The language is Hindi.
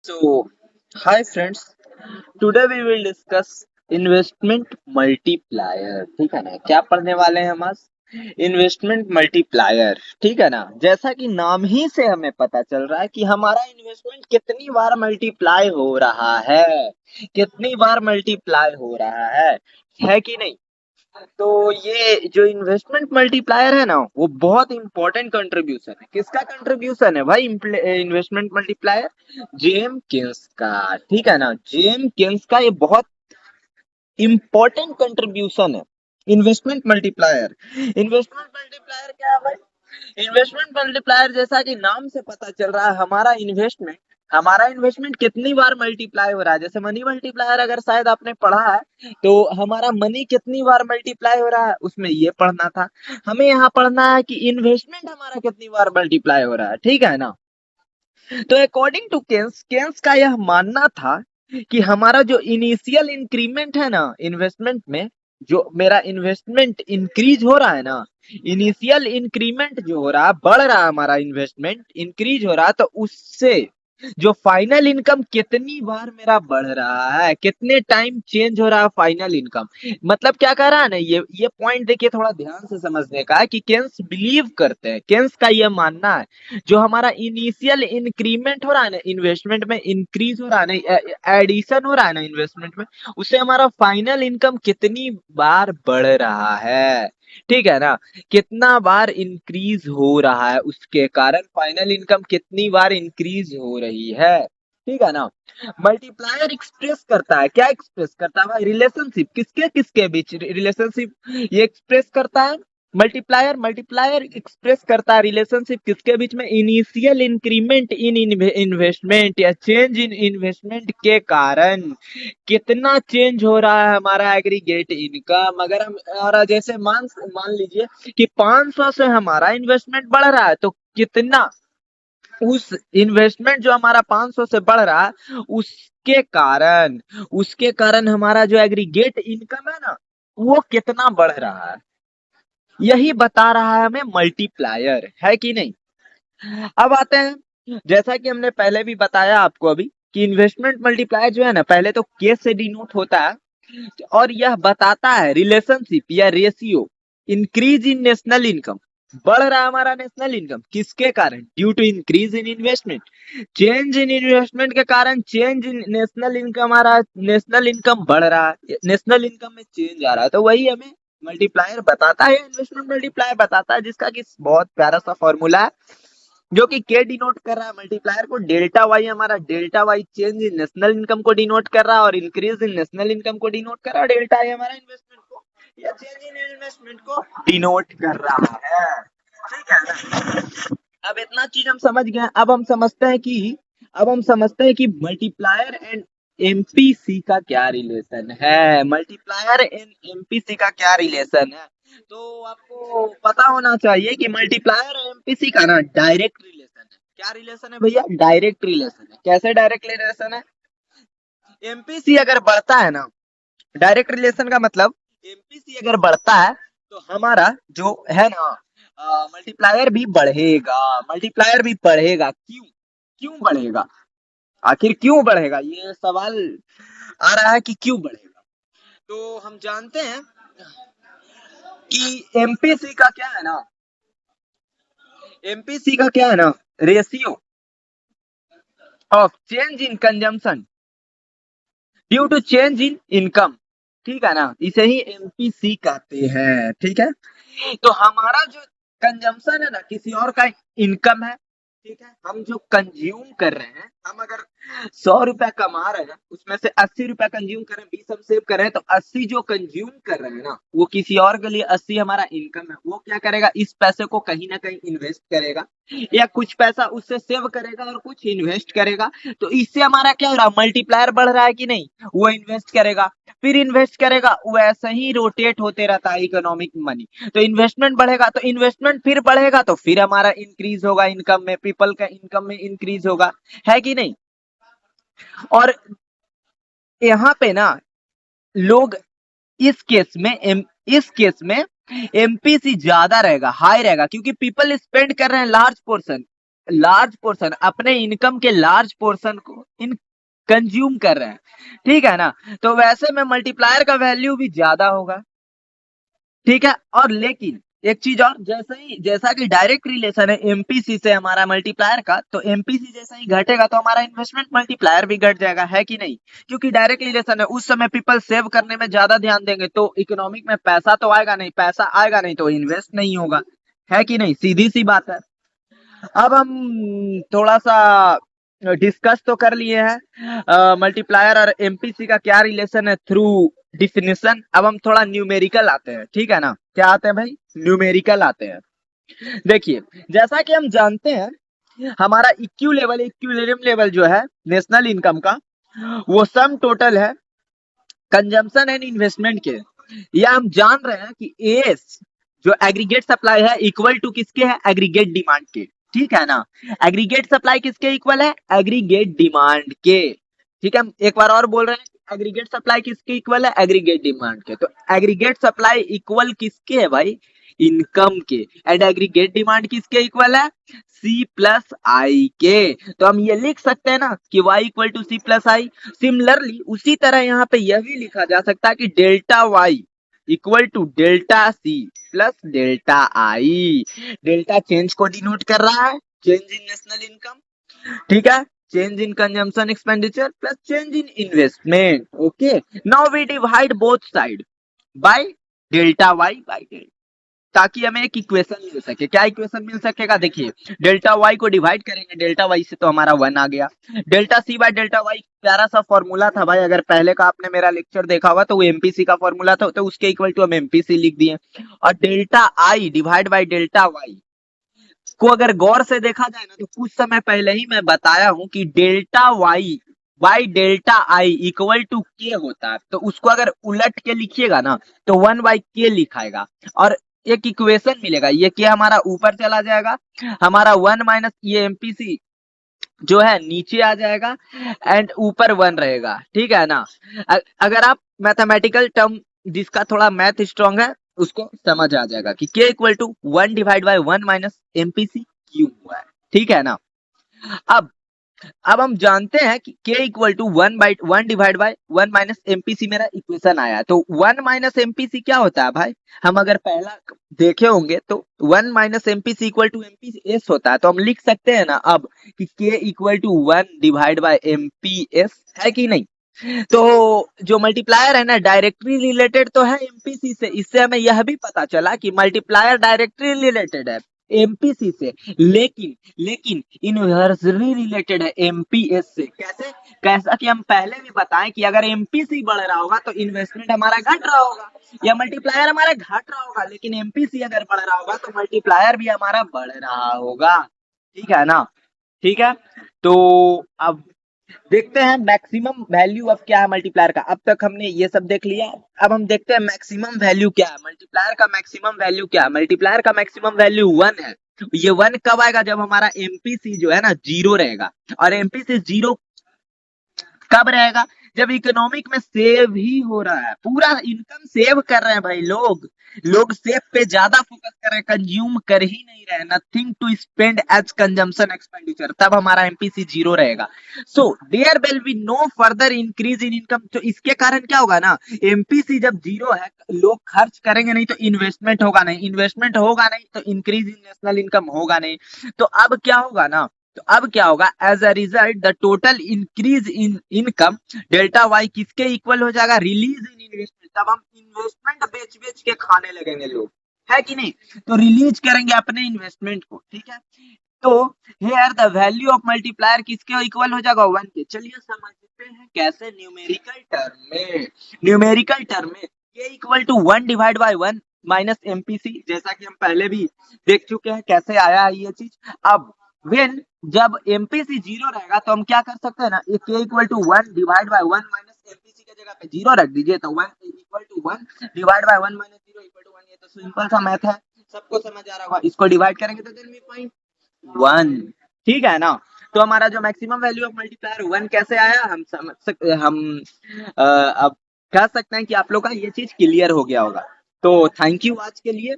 So, hi friends. Today we will discuss investment multiplier. ठीक है ना, क्या पढ़ने वाले हैं हम आज? Investment multiplier. ठीक है ना, जैसा कि नाम ही से हमें पता चल रहा है कि हमारा इन्वेस्टमेंट कितनी बार मल्टीप्लाई हो रहा है, कितनी बार मल्टीप्लाई हो रहा है कि नहीं? तो ये जो इन्वेस्टमेंट मल्टीप्लायर है ना, वो बहुत इंपॉर्टेंट कंट्रीब्यूशन है। किसका कंट्रीब्यूशन है भाई? इन्वेस्टमेंट मल्टीप्लायर जेम केन्स का। ठीक है ना, जेम केन्स का ये बहुत इंपॉर्टेंट कंट्रीब्यूशन है। इन्वेस्टमेंट मल्टीप्लायर, इन्वेस्टमेंट मल्टीप्लायर क्या है भाई? इन्वेस्टमेंट मल्टीप्लायर जैसा कि नाम से पता चल रहा है, हमारा इन्वेस्टमेंट कितनी बार मल्टीप्लाई हो रहा है। जैसे मनी मल्टीप्लायर अगर शायद आपने पढ़ा है, तो हमारा मनी कितनी बार मल्टीप्लाई हो रहा है, उसमें ये पढ़ना था। हमें यहाँ पढ़ना है कि इन्वेस्टमेंट हमारा कितनी बार मल्टीप्लाई हो रहा है। ठीक है ना? तो अकॉर्डिंग टू केन्स, केन्स का यह मानना था कि हमारा जो इनिशियल इंक्रीमेंट है ना इन्वेस्टमेंट में, जो मेरा इन्वेस्टमेंट इंक्रीज हो रहा है ना, इनिशियल इंक्रीमेंट जो हो रहा है, बढ़ रहा है, हमारा इन्वेस्टमेंट इंक्रीज हो रहा है, तो उससे जो फाइनल इनकम कितनी बार मेरा बढ़ रहा है, कितने टाइम चेंज हो रहा है फाइनल इनकम। मतलब क्या कह रहा है ना, ये पॉइंट देखिए, थोड़ा ध्यान से समझने का है कि केन्स बिलीव करते हैं, केन्स का ये मानना है जो हमारा इनिशियल इंक्रीमेंट हो रहा है ना, इन्वेस्टमेंट में इंक्रीज हो रहा है ना, एडिशन हो रहा है ना इन्वेस्टमेंट में, उससे हमारा फाइनल इनकम कितनी बार बढ़ रहा है। ठीक है ना, कितना बार इंक्रीज हो रहा है, उसके कारण फाइनल इनकम कितनी बार इंक्रीज हो रही है। ठीक है ना? मल्टीप्लायर एक्सप्रेस करता है, क्या एक्सप्रेस करता है भाई? रिलेशनशिप, किसके किसके बीच रिलेशनशिप ये एक्सप्रेस करता है। मल्टीप्लायर एक्सप्रेस करता है रिलेशनशिप किसके बीच में? इनिशियल इंक्रीमेंट इन इन्वेस्टमेंट या चेंज इन इन्वेस्टमेंट के कारण कितना चेंज हो रहा है हमारा एग्रीगेट इनकम। अगर हम, और जैसे मान मान लीजिए कि 500 से हमारा इन्वेस्टमेंट बढ़ रहा है, तो कितना उस इन्वेस्टमेंट जो हमारा 500 से बढ़ रहा है, उसके कारण हमारा जो एग्रीगेट इनकम है ना, वो कितना बढ़ रहा है, यही बता रहा है हमें मल्टीप्लायर, है कि नहीं? अब आते हैं, जैसा कि हमने पहले भी बताया आपको अभी, कि इन्वेस्टमेंट मल्टीप्लायर जो है ना, पहले तो के से डिनोट होता है, और यह बताता है रिलेशनशिप या ratio increase in national income. बढ़ रहा है हमारा नेशनल इनकम किसके कारण? Due to increase in investment. Change in investment के कारण चेंज इन नेशनल इनकम आ रहा है, नेशनल इनकम बढ़ रहा है, नेशनल इनकम में चेंज आ रहा है, तो वही हमें मल्टीप्लायर बताता है, इन्वेस्टमेंट मल्टीप्लायर बताता है, जिसका कि बहुत प्यारा सा फॉर्मूला है, जो कि के डिनोट कर रहा है मल्टीप्लायर को। डेल्टा वाई, हमारा delta Y change in national income को डिनोट कर रहा है, और इंक्रीज इन नेशनल इनकम को डिनोट कर रहा है। डेल्टा आई हमारा इन्वेस्टमेंट को या चेंज इन इन्वेस्टमेंट को डिनोट कर रहा है। ठीक है ना? अब इतना चीज हम समझ गए। अब हम समझते हैं कि मल्टीप्लायर एंड एमपीसी का क्या रिलेशन है। मल्टीप्लायर एंड एमपीसी का क्या रिलेशन है? तो आपको पता होना चाहिए कि मल्टीप्लायर और एमपीसी का ना डायरेक्ट रिलेशन है। क्या रिलेशन है भैया? डायरेक्ट रिलेशन है। कैसे डायरेक्ट रिलेशन है? एमपीसी अगर बढ़ता है ना, डायरेक्ट रिलेशन का मतलब, एमपीसी अगर बढ़ता है तो हमारा जो है ना मल्टीप्लायर भी बढ़ेगा, मल्टीप्लायर भी बढ़ेगा। क्यों? क्यों बढ़ेगा? आखिर क्यों बढ़ेगा, ये सवाल आ रहा है कि क्यों बढ़ेगा। तो हम जानते हैं कि एमपीसी का क्या है ना, एमपीसी का क्या है ना, ratio of change in consumption due to change in income. ठीक है ना, इसे ही एमपीसी कहते हैं। ठीक है, तो हमारा जो कंजम्पशन है ना, किसी और का इनकम है। ठीक है, हम जो कंज्यूम कर रहे हैं, हम अगर 100 रुपया कमा रहे हैं, उसमें से 80 रुपया कंज्यूम कर रहे हैं, 20 हम सेव कर रहे हैं, तो 80 जो कंज्यूम कर रहे हैं ना, वो किसी और के लिए 80 हमारा इनकम है। वो क्या करेगा, इस पैसे को कहीं ना कहीं इन्वेस्ट करेगा, या कुछ पैसा उससे सेव करेगा और कुछ इन्वेस्ट करेगा। तो इससे हमारा क्या हो रहा है, मल्टीप्लायर बढ़ रहा है कि नहीं? वो इन्वेस्ट करेगा, फिर इन्वेस्ट करेगा, वैसे ही रोटेट होते रहता है इकोनॉमिक मनी। तो इन्वेस्टमेंट बढ़ेगा, तो इन्वेस्टमेंट फिर बढ़ेगा, तो फिर हमारा इंक्रीज होगा इनकम में, पीपल का इनकम में इंक्रीज होगा, है कि नहीं? और यहाँ पे ना लोग, इस केस में एमपीसी ज्यादा रहेगा, हाई रहेगा, क्योंकि पीपल स्पेंड कर रहे हैं लार्ज पोर्शन, लार्ज पोर्शन, अपने इनकम के लार्ज पोर्शन को इन कंज्यूम कर रहे हैं, ठीक है ना। तो वैसे में मल्टीप्लायर का वैल्यू भी ज्यादा होगा, ठीक है। और लेकिन एक चीज और, जैसा कि डायरेक्ट रिलेशन है एमपीसी से हमारा मल्टीप्लायर का, तो एमपीसी जैसा ही घटेगा तो हमारा इन्वेस्टमेंट मल्टीप्लायर भी घट जाएगा, है कि नहीं। क्योंकि डायरेक्ट रिलेशन है, उस समय पीपल सेव करने में ज्यादा ध्यान देंगे, तो इकोनॉमिक में पैसा तो आएगा नहीं, पैसा आएगा नहीं तो इन्वेस्ट नहीं होगा, है कि नहीं, सीधी सी बात है। अब हम थोड़ा सा डिस्कस तो कर लिए हैं मल्टीप्लायर और एमपीसी का क्या रिलेशन है थ्रू डिफिनेशन। अब हम थोड़ा न्यूमेरिकल आते हैं, ठीक है ना। क्या आते हैं भाई, न्यूमेरिकल आते हैं। देखिए, जैसा कि हम जानते हैं हमारा इक्यू लेवल, इक्विलिब्रियम लेवल जो है नेशनल इनकम का, वो सम टोटल है कंजम्पशन एंड इन्वेस्टमेंट के। या हम जान रहे हैं कि एस जो एग्रीगेट सप्लाई है इक्वल टू किसके है, एग्रीगेट डिमांड के, ठीक है ना। एग्रीगेट सप्लाई किसके इक्वल है, एग्रीगेट डिमांड के, ठीक है। हम एक बार और बोल रहे हैं, एग्रीगेट सप्लाई किसके इक्वल है, एग्रीगेट डिमांड के। तो एग्रीगेट सप्लाई इक्वल किसके है भाई, इनकम के। एंड एग्रीगेट डिमांड किसके इक्वल है, सी प्लस आई के। तो हम ये लिख सकते हैं ना कि y equal to C plus I. Similarly उसी तरह यहाँ पे यह भी लिखा जा सकता है कि delta y equal to delta C plus delta I. Delta change को डिनोट कर रहा है, चेंज इन नेशनल इनकम, ठीक है, change in consumption expenditure plus change in investment. Okay, now we divide both side by delta y by delta, ताकि हमें एक इक्वेशन मिल सके। क्या इक्वेशन मिल सकेगा, देखिए डेल्टा वाई को डिवाइड करेंगे डेल्टा वाई से तो हमारा 1 आ गया। Delta C by delta Y प्यारा सा फॉर्मूला था भाई, अगर पहले का आपने मेरा लेक्चर देखा हुआ तो वो एमपीसी का फॉर्मूला था, तो उसके इक्वल टू हम एमपीसी लिख दिए। और delta I divide by delta Y को अगर गौर से देखा जाए ना, तो कुछ समय पहले ही मैं बताया हूं कि delta Y by delta I equal to K होता है। तो उसको अगर उलट के लिखिएगा ना तो 1/k लिखाएगा, और एक इक्वेशन मिलेगा, ये क्या हमारा ऊपर चला जाएगा, हमारा 1 माइनस ये एमपीसी जो है नीचे आ जाएगा, एंड ऊपर 1 रहेगा, ठीक है ना। अगर आप मैथमेटिकल टर्म जिसका थोड़ा मैथ स्ट्रांग है उसको समझ आ जाएगा कि k equal to 1 divide by 1 minus MPC क्यों हुआ है, ठीक है ना। अब अब हम जानते हैं कि k equal to 1 divide by 1 minus MPC मेरा इक्वेशन आया है। तो 1 माइनस एमपीसी क्या होता है भाई, हम अगर पहला देखे होंगे तो 1 minus MPC equal to MPS होता है। तो हम लिख सकते हैं ना अब कि k equal to 1 divide by MPS, है कि नहीं। तो जो मल्टीप्लायर है ना डायरेक्टली रिलेटेड तो है एमपीसी से, इससे हमें यह भी पता चला कि मल्टीप्लायर डायरेक्टली रिलेटेड है एमपीसी से, लेकिन लेकिन इनवर्सली रिलेटेड है एमपीएस से। कैसे, कैसा कि हम पहले भी बताएं कि अगर एमपीसी बढ़ रहा होगा तो इन्वेस्टमेंट हमारा घट रहा होगा, या मल्टीप्लायर हमारा घट रहा होगा, लेकिन एमपीसी अगर बढ़ रहा होगा तो मल्टीप्लायर भी हमारा बढ़ रहा होगा, ठीक है ना। ठीक है, तो अब देखते हैं मैक्सिमम वैल्यू अब क्या है मल्टीप्लायर का। अब तक हमने ये सब देख लिया, अब हम देखते हैं मैक्सिमम वैल्यू क्या है मल्टीप्लायर का। मैक्सिमम वैल्यू क्या है, मल्टीप्लायर का मैक्सिमम वैल्यू 1 है। ये 1 कब आएगा, जब हमारा एमपीसी जो है ना 0 रहेगा। और एमपीसी 0 कब रहेगा, जब इकोनॉमिक में सेव ही हो रहा है, पूरा इनकम सेव कर रहे हैं भाई लोग। लोग सेव पे ज्यादा फोकस कर रहे हैं, कंज्यूम कर ही नहीं रहे, nothing to spend as consumption expenditure, तब हमारा एमपीसी 0 रहेगा। So there will be no further increase in income. तो इसके कारण क्या होगा ना, एमपीसी जब 0 है, लोग खर्च करेंगे नहीं तो इन्वेस्टमेंट होगा नहीं, इन्वेस्टमेंट होगा नहीं तो इंक्रीज इन नेशनल इनकम होगा नहीं। तो अब क्या होगा ना, तो अब क्या होगा, as a result the total increase in income delta Y किसके इक्वल हो जाएगा, रिलीज इन इन्वेस्टमेंट। तब हम इन्वेस्टमेंट बेच बेच के खाने लगेंगे लोग, है कि नहीं। तो रिलीज करेंगे अपने इन्वेस्टमेंट को, ठीक है। तो here the value of multiplier किसके इक्वल हो जाएगा, 1 के। चलिए समझते हैं कैसे, न्यूमेरिकल टर्म में। न्यूमेरिकल टर्म में k equal to 1 divide by 1 minus MPC, जैसा कि हम पहले भी देख चुके हैं कैसे आया है ये चीज। अब व्हेन जब एमपीसी 0 रहेगा तो हम क्या कर सकते हैं ना, k equal to 1 divide by 1 minus MPC की जगह पे 0 रख दीजिए, तो 1 equal to 1 divide by 1 minus 0 equal to 1। ये तो सिंपल सा मैथ है, सबको समझ आ रहा होगा। इसको डिवाइड करेंगे तो देन वी फाइंड 1, ठीक है ना। तो हमारा जो मैक्सिमम वैल्यू ऑफ मल्टीप्लायर 1 कैसे आया, हम समझ सकते, हम अब कह सकते हैं कि आप लोग का ये चीज क्लियर हो गया होगा। तो थैंक यू आज के लिए।